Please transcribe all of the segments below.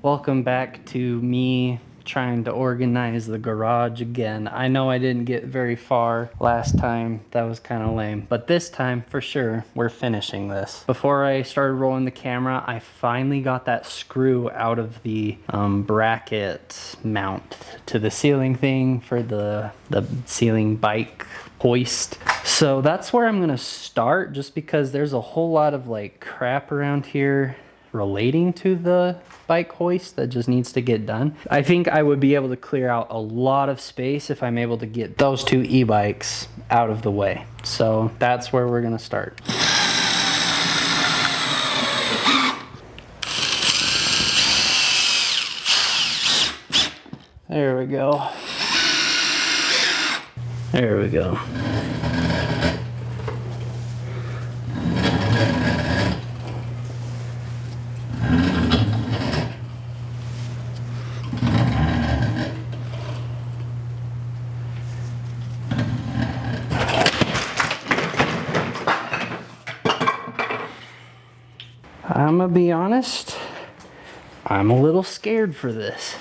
Welcome back to me trying to organize the garage again. I know I didn't get very far last time. That was kind of lame. But this time, for sure, we're finishing this. Before I started rolling the camera, I finally got that screw out of the bracket mount to the ceiling thing for the ceiling bike hoist. So that's where I'm gonna start, just because there's a whole lot of like crap around here relating to the bike hoist that just needs to get done. I think I would be able to clear out a lot of space if I'm able to get those two e-bikes out of the way. So that's where we're gonna start. There we go. There we go. I'm gonna be honest, I'm a little scared for this.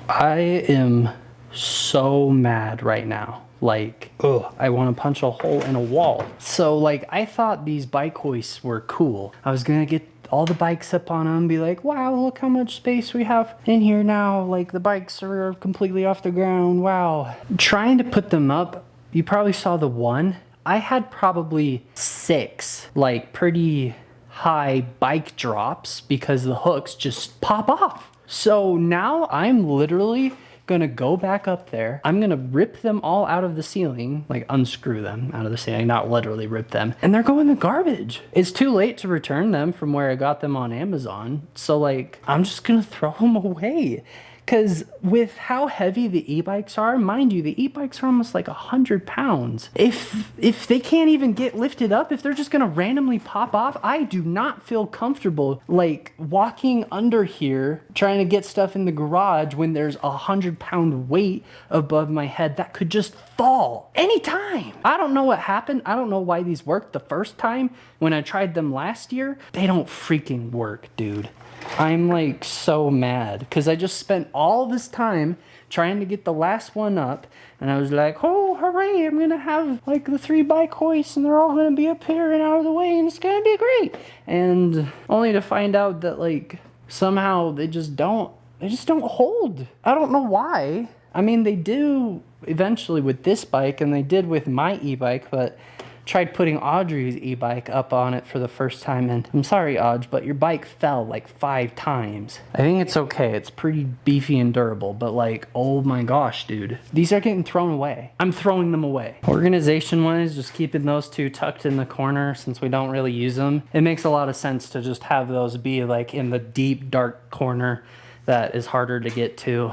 I am so mad right now. Like, I want to punch a hole in a wall. So like, I thought these bike hoists were cool. I was gonna get all the bikes up on them, be like, wow, look how much space we have in here now. Like, the bikes are completely off the ground, wow. Trying to put them up, you probably saw the one. I had probably 6, like, pretty high bike drops because the hooks just pop off. So now I'm literally gonna go back up there. I'm gonna rip them all out of the ceiling, like unscrew them out of the ceiling, not literally rip them. And they're going in the garbage. It's too late to return them from where I got them on Amazon. So like, I'm just gonna throw them away. Because with how heavy the e-bikes are, mind you, the e-bikes are almost like 100 pounds. If they can't even get lifted up, if they're just gonna randomly pop off, I do not feel comfortable like walking under here trying to get stuff in the garage when there's a 100-pound weight above my head that could just fall anytime. I don't know what happened. I don't know why these worked the first time when I tried them last year. They don't freaking work, dude. I'm like so mad because I just spent all this time trying to get the last one up, and I was like, oh hooray, I'm gonna have like the 3 bike hoists and they're all gonna be up here and out of the way and it's gonna be great. And only to find out that like somehow they just don't hold. I don't know why. I mean, they do eventually with this bike and they did with my e-bike, but tried putting Audrey's e-bike up on it for the first time, and I'm sorry, Audrey, but your bike fell like 5 times. I think it's okay. It's pretty beefy and durable, but like, oh my gosh, dude. These are getting thrown away. I'm throwing them away. Organization-wise, just keeping those 2 tucked in the corner since we don't really use them. It makes a lot of sense to just have those be like in the deep, dark corner that is harder to get to.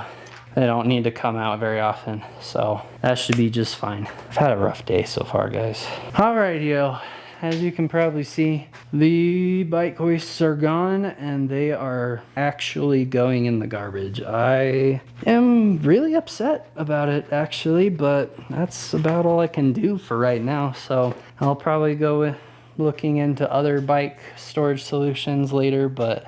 They don't need to come out very often, so that should be just fine. I've had a rough day so far, guys. Alright, yo. As you can probably see, the bike hoists are gone and they are actually going in the garbage. I am really upset about it, actually, but that's about all I can do for right now, so I'll probably go with looking into other bike storage solutions later, but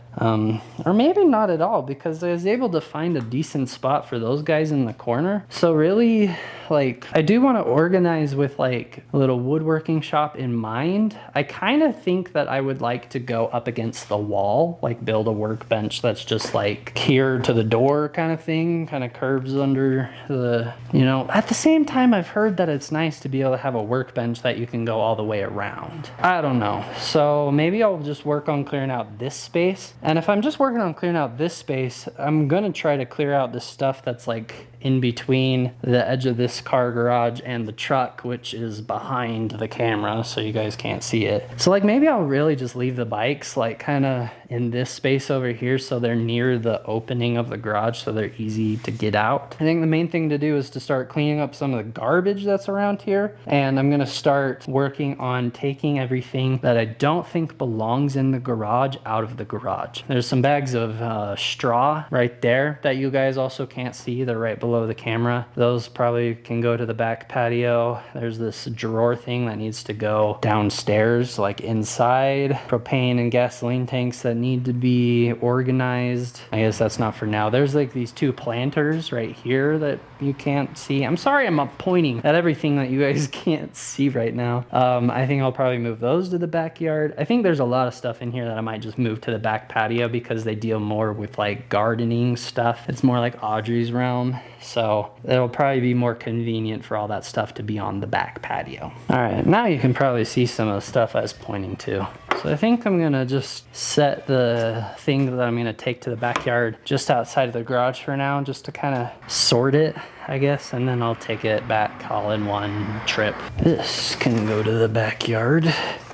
or maybe not at all, because I was able to find a decent spot for those guys in the corner. So really, like, I do want to organize with like a little woodworking shop in mind. I kind of think that I would like to go up against the wall, like build a workbench that's just like here to the door kind of thing, kind of curves under the, you know. At the same time, I've heard that it's nice to be able to have a workbench that you can go all the way around. I don't know. So maybe I'll just work on clearing out this space. And if I'm just working on clearing out this space, I'm gonna try to clear out the stuff that's like in between the edge of this car garage and the truck, which is behind the camera, so you guys can't see it. So like, maybe I'll really just leave the bikes like kind of in this space over here, so they're near the opening of the garage, so they're easy to get out. I think the main thing to do is to start cleaning up some of the garbage that's around here, and I'm gonna start working on taking everything that I don't think belongs in the garage out of the garage. There's some bags of straw right there that you guys also can't see. They're right below below the camera. Those probably can go to the back patio. There's this drawer thing that needs to go downstairs, like inside. Propane and gasoline tanks that need to be organized. I guess that's not for now. There's like these two planters right here that you can't see. I'm sorry I'm pointing at everything that you guys can't see right now. I think I'll probably move those to the backyard. I think there's a lot of stuff in here that I might just move to the back patio because they deal more with like gardening stuff. It's more like Audrey's realm. So it'll probably be more convenient for all that stuff to be on the back patio. All right, now you can probably see some of the stuff I was pointing to. So I think I'm gonna just set the thing that I'm gonna take to the backyard just outside of the garage for now, just to kind of sort it, I guess, and then I'll take it back all in one trip. This can go to the backyard.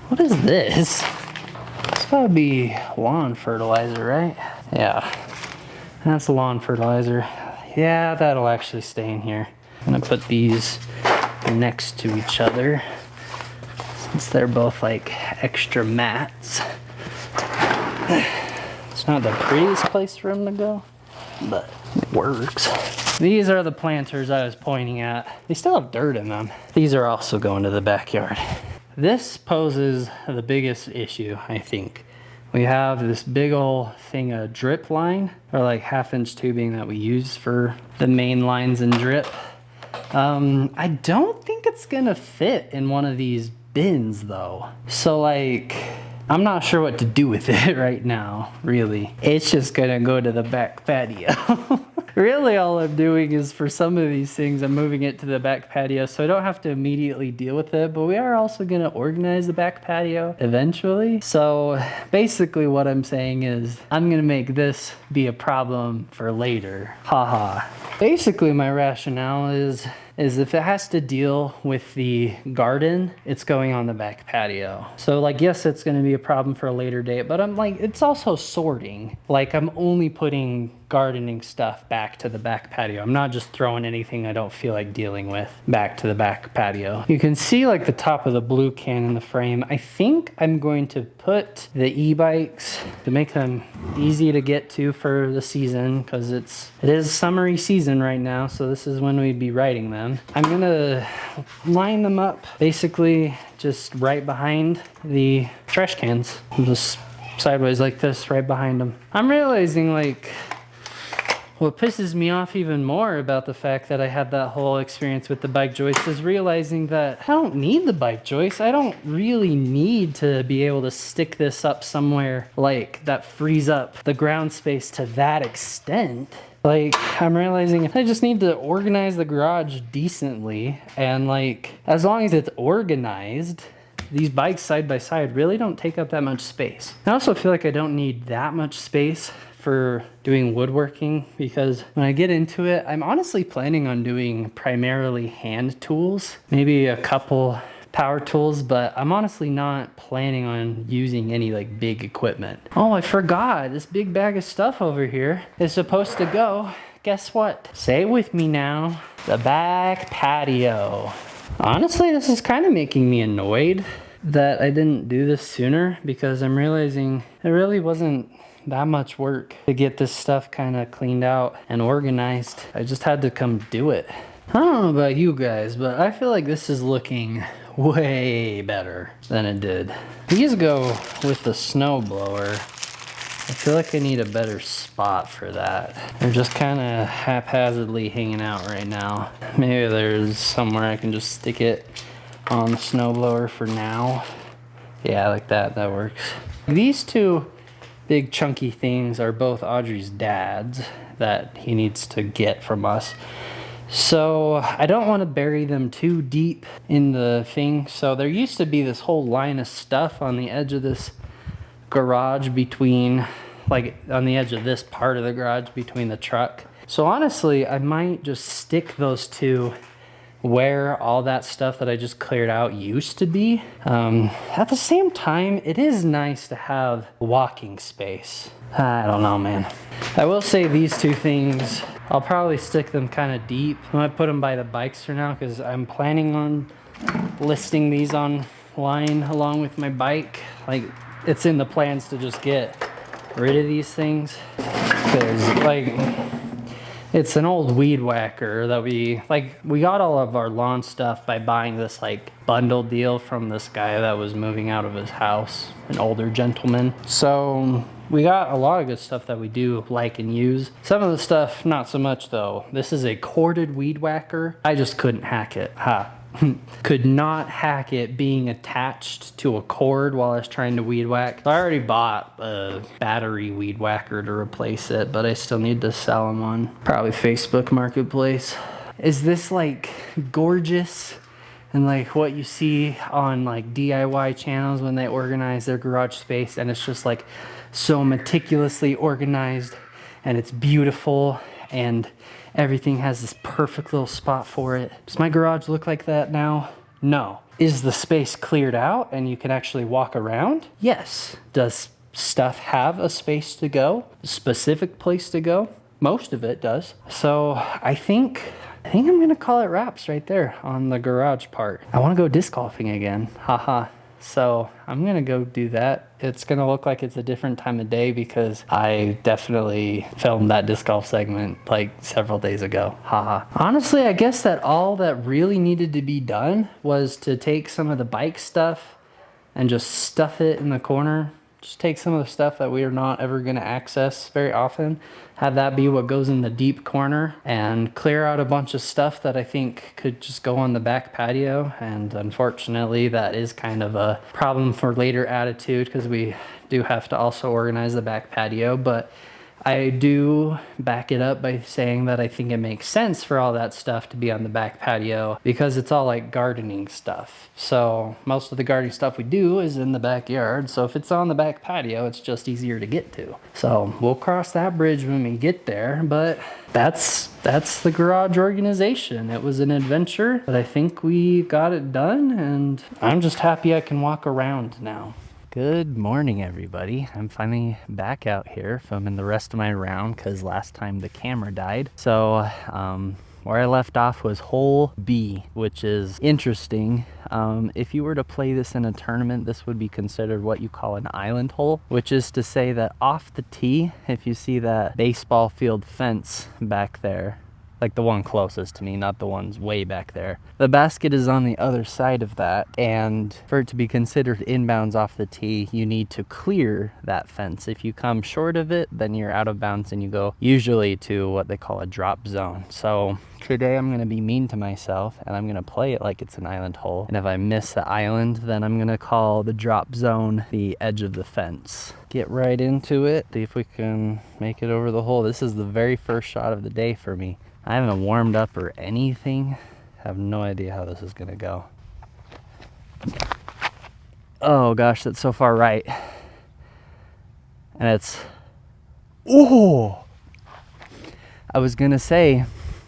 What is this? It's gotta be lawn fertilizer, right? Yeah, that's lawn fertilizer. Yeah, that'll actually stay in here. I'm gonna put these next to each other since they're both like extra mats. It's not the prettiest place for them to go, but it works. These are the planters I was pointing at. They still have dirt in them. These are also going to the backyard. This poses the biggest issue, I think. We have this big old thing of drip line, or like 1/2-inch tubing that we use for the main lines and drip. I don't think it's gonna fit in one of these bins though. So like, I'm not sure what to do with it right now, really. It's just gonna go to the back patio. Really all I'm doing is, for some of these things, I'm moving it to the back patio so I don't have to immediately deal with it, but we are also gonna organize the back patio eventually. So basically what I'm saying is I'm gonna make this be a problem for later. Haha. Basically my rationale is if it has to deal with the garden, it's going on the back patio. So like, yes, it's gonna be a problem for a later date, but I'm like, it's also sorting. Like, I'm only putting gardening stuff back to the back patio. I'm not just throwing anything I don't feel like dealing with back to the back patio. You can see like the top of the blue can in the frame. I think I'm going to put the e-bikes to make them easy to get to for the season, because it is summery season right now, so this is when we'd be riding them. I'm gonna line them up basically just right behind the trash cans, just sideways like this, right behind them. I'm realizing like, what pisses me off even more about the fact that I had that whole experience with the bike joist is realizing that I don't need the bike joist. I don't really need to be able to stick this up somewhere like that frees up the ground space to that extent. Like, I'm realizing I just need to organize the garage decently, and like, as long as it's organized, these bikes side by side really don't take up that much space. I also feel like I don't need that much space for doing woodworking, because when I get into it, I'm honestly planning on doing primarily hand tools, maybe a couple power tools, but I'm honestly not planning on using any like big equipment. Oh, I forgot, this big bag of stuff over here is supposed to go, guess what? Say it with me now, the back patio. Honestly, this is kind of making me annoyed that I didn't do this sooner, because I'm realizing it really wasn't that much work to get this stuff kind of cleaned out and organized. I just had to come do it. I don't know about you guys, but I feel like this is looking way better than it did. These go with the snow blower. I feel like I need a better spot for that. They're just kind of haphazardly hanging out right now. Maybe there's somewhere I can just stick it on the snow blower for now. Yeah, like that, that works. These two big chunky things are both Audrey's dad's that he needs to get from us. So I don't want to bury them too deep in the thing. So there used to be this whole line of stuff on the edge of this garage between, like on the edge of this part of the garage between the truck. So honestly, I might just stick those two where all that stuff that I just cleared out used to be. At the same time, it is nice to have walking space. I don't know, man. I will say these two things, I'll probably stick them kind of deep. I might put them by the bikes for now, because I'm planning on listing these online along with my bike. Like, it's in the plans to just get rid of these things, because like, It's an old weed whacker that we got all of our lawn stuff by buying this like bundle deal from this guy that was moving out of his house, an older gentleman. So we got a lot of good stuff that we do like and use. Some of the stuff, not so much though. This is a corded weed whacker. I just couldn't hack it. Ha. Could not hack it being attached to a cord while I was trying to weed whack. So I already bought a battery weed whacker to replace it, but I still need to sell them on probably Facebook Marketplace. Is this like gorgeous? And like what you see on like DIY channels when they organize their garage space, and it's just like so meticulously organized and it's beautiful and everything has this perfect little spot for it. Does my garage look like that now? No. Is the space cleared out and you can actually walk around? Yes. Does stuff have a space to go? A specific place to go? Most of it does. So I think I'm gonna call it wraps right there on the garage part. I wanna go disc golfing again, haha. So I'm gonna go do that. It's gonna look like it's a different time of day because I definitely filmed that disc golf segment like several days ago, haha. Honestly, I guess that all that really needed to be done was to take some of the bike stuff and just stuff it in the corner. Just take some of the stuff that we are not ever going to access very often, have that be what goes in the deep corner, and clear out a bunch of stuff that I think could just go on the back patio. And unfortunately, that is kind of a problem for later attitude because we do have to also organize the back patio. But I do back it up by saying that I think it makes sense for all that stuff to be on the back patio because it's all like gardening stuff. So most of the gardening stuff we do is in the backyard. So if it's on the back patio, it's just easier to get to. So we'll cross that bridge when we get there, but that's the garage organization. It was an adventure, but I think we got it done and I'm just happy I can walk around now. Good morning, everybody. I'm finally back out here filming the rest of my round because last time the camera died. So where I left off was hole B, which is interesting. If you were to play this in a tournament, this would be considered what you call an island hole, which is to say that off the tee, if you see that baseball field fence back there, like the one closest to me, not the ones way back there. The basket is on the other side of that, and for it to be considered inbounds off the tee, you need to clear that fence. If you come short of it, then you're out of bounds and you go usually to what they call a drop zone. So today I'm going to be mean to myself and I'm going to play it like it's an island hole. And if I miss the island, then I'm going to call the drop zone the edge of the fence. Get right into it, see if we can make it over the hole. This is the very first shot of the day for me. I haven't warmed up or anything. I have no idea how this is gonna go. Oh gosh, that's so far right. And it's, oh! I was gonna say,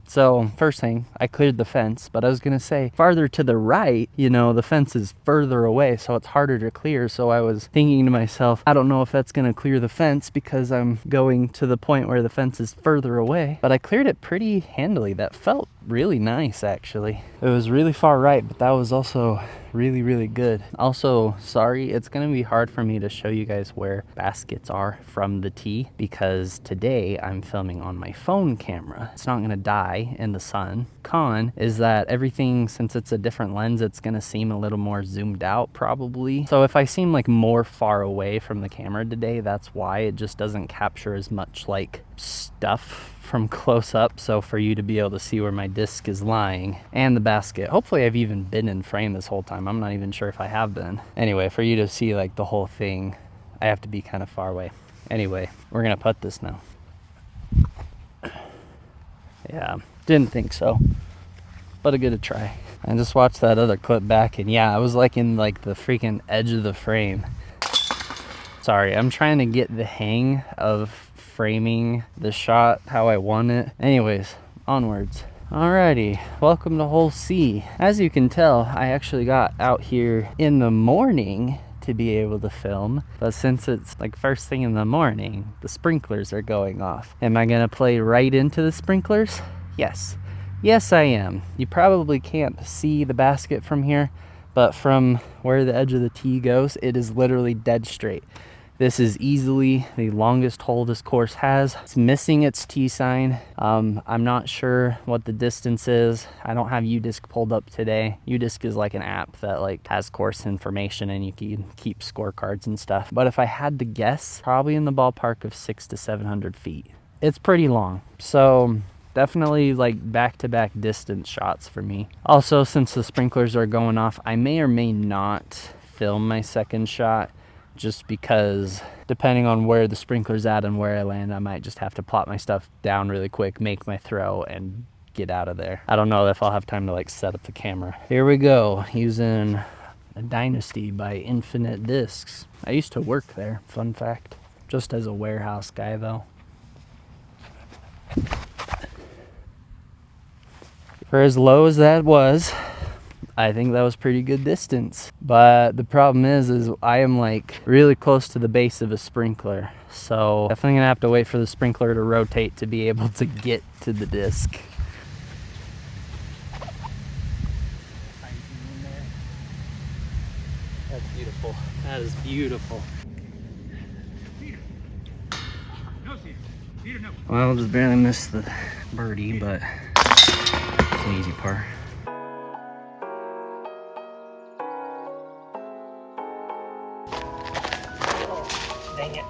so first thing, I cleared the fence, but I was gonna say farther to the right, you know, the fence is further away, so it's harder to clear. So I was thinking to myself, I don't know if that's gonna clear the fence because I'm going to the point where the fence is further away, but I cleared it pretty handily. That felt really nice, actually. It was really far right, but that was also really, really good. Also, sorry, it's gonna be hard for me to show you guys where baskets are from the tee because today I'm filming on my phone camera. It's not gonna die in the sun. Con is that everything, since it's a different lens, it's gonna seem a little more zoomed out probably. So if I seem like more far away from the camera today, that's why. It just doesn't capture as much like stuff from close up, so for you to be able to see where my disc is lying and the basket. Hopefully I've even been in frame this whole time. I'm not even sure if I have been. Anyway, for you to see like the whole thing, I have to be kind of far away. Anyway, we're gonna putt this now. Yeah, didn't think so, but I give it a try. I just watched that other clip back and yeah, I was like in like the freaking edge of the frame. Sorry, I'm trying to get the hang of framing the shot how I want it. Anyways, onwards. Alrighty, welcome to hole C. As you can tell, I actually got out here in the morning to be able to film, but since it's like first thing in the morning, the sprinklers are going off. Am I gonna play right into the sprinklers? Yes. Yes, I am. You probably can't see the basket from here, but from where the edge of the tee goes, it is literally dead straight. This is easily the longest hole this course has. It's missing its T sign. I'm not sure what the distance is. I don't have UDisc pulled up today. UDisc is like an app that like has course information and you can keep scorecards and stuff. But if I had to guess, probably in the ballpark of 600 to 700 feet. It's pretty long. So definitely like back-to-back distance shots for me. Also, since the sprinklers are going off, I may or may not film my second shot, just because depending on where the sprinkler's at and where I land, I might just have to plop my stuff down really quick, make my throw, and get out of there. I don't know if I'll have time to like set up the camera. Here we go, using a Dynasty by Infinite Discs. I used to work there, fun fact. Just as a warehouse guy though. For as low as that was, I think that was pretty good distance. But the problem is I am like really close to the base of a sprinkler. So definitely gonna have to wait for the sprinkler to rotate to be able to get to the disc. That's beautiful. That is beautiful. Well, just barely missed the birdie, but it's an easy par. Dang it.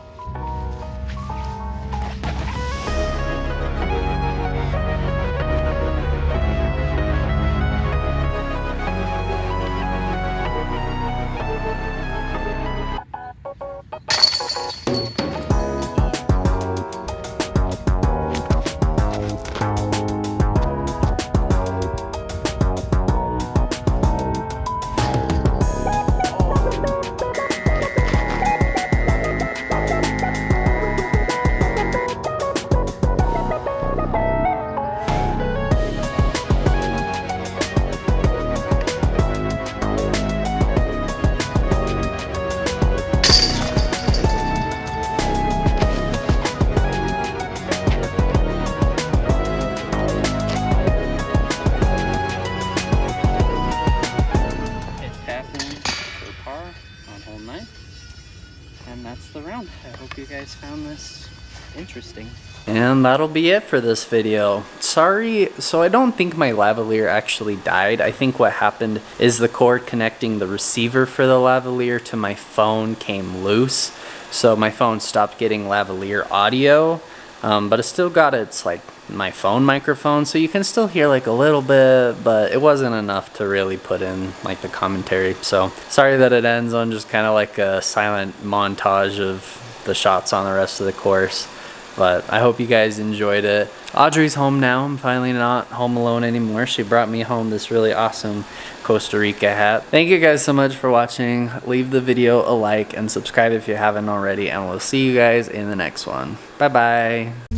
And that's the round. I hope you guys found this interesting. And that'll be it for this video. Sorry, so I don't think my lavalier actually died. I think what happened is the cord connecting the receiver for the lavalier to my phone came loose. So my phone stopped getting lavalier audio, but it still got its like my phone microphone, so you can still hear like a little bit, but it wasn't enough to really put in like the commentary. So sorry that it ends on just kind of like a silent montage of the shots on the rest of the course, but I hope you guys enjoyed it. Audrey's home now. I'm finally not home alone anymore. She brought me home this really awesome Costa Rica hat. Thank you guys so much for watching. Leave the video a like and subscribe if you haven't already, and we'll see you guys in the next one. Bye bye.